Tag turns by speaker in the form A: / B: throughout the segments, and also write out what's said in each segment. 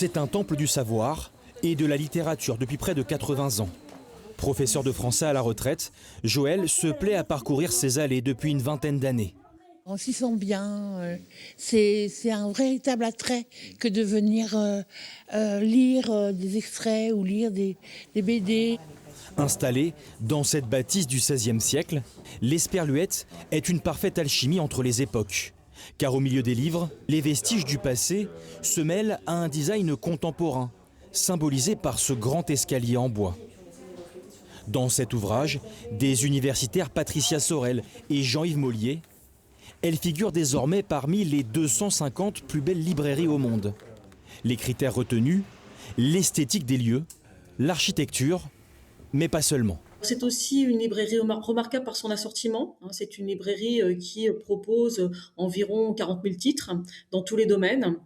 A: C'est un temple du savoir et de la littérature depuis près de 80 ans. Professeur de français à la retraite, Joël se plaît à parcourir ces allées depuis une vingtaine d'années.
B: On s'y sent bien, c'est un véritable attrait que de venir lire des extraits ou lire des BD.
A: Installée dans cette bâtisse du XVIe siècle, l'Esperluette est une parfaite alchimie entre les époques. Car au milieu des livres, les vestiges du passé se mêlent à un design contemporain, symbolisé par ce grand escalier en bois. Dans cet ouvrage, des universitaires Patricia Sorel et Jean-Yves Mollier, elle figure désormais parmi les 250 plus belles librairies au monde. Les critères retenus, l'esthétique des lieux, l'architecture, mais pas seulement.
C: C'est aussi une librairie remarquable par son assortiment. C'est une librairie qui propose environ 40 000 titres dans tous les domaines.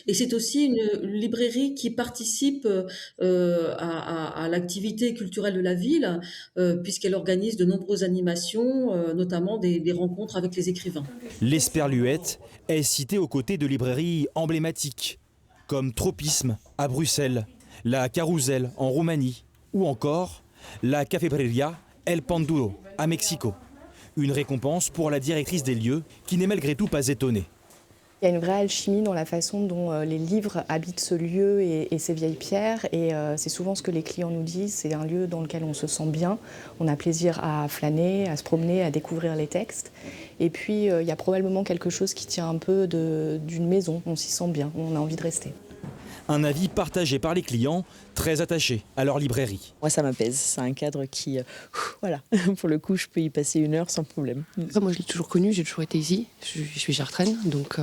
C: Et c'est aussi une librairie qui participe à l'activité culturelle de la ville, puisqu'elle organise de nombreuses animations, notamment des rencontres avec les écrivains.
A: L'Esperluette est citée aux côtés de librairies emblématiques, comme Tropisme à Bruxelles, la Carousel en Roumanie, ou encore la Cafebreria El Panduro à Mexico. Une récompense pour la directrice des lieux qui n'est malgré tout pas étonnée.
D: Il y a une vraie alchimie dans la façon dont les livres habitent ce lieu et ces vieilles pierres. Et c'est souvent ce que les clients nous disent, c'est un lieu dans lequel on se sent bien, on a plaisir à flâner, à se promener, à découvrir les textes. Et puis il y a probablement quelque chose qui tient un peu d'une maison, on s'y sent bien, on a envie de rester.
A: Un avis partagé par les clients, très attachés à leur librairie.
E: Moi, ça m'apaise. C'est un cadre qui, voilà, pour le coup, je peux y passer 1 heure sans problème.
F: Moi, je l'ai toujours connu, j'ai toujours été ici. Je suis chartraine, donc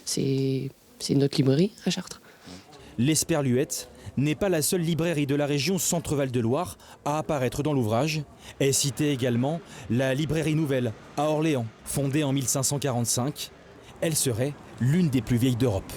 F: c'est notre librairie à Chartres.
A: L'Esperluette n'est pas la seule librairie de la région Centre-Val de Loire à apparaître dans l'ouvrage. Est citée également la librairie Nouvelle à Orléans, fondée en 1545. Elle serait l'une des plus vieilles d'Europe.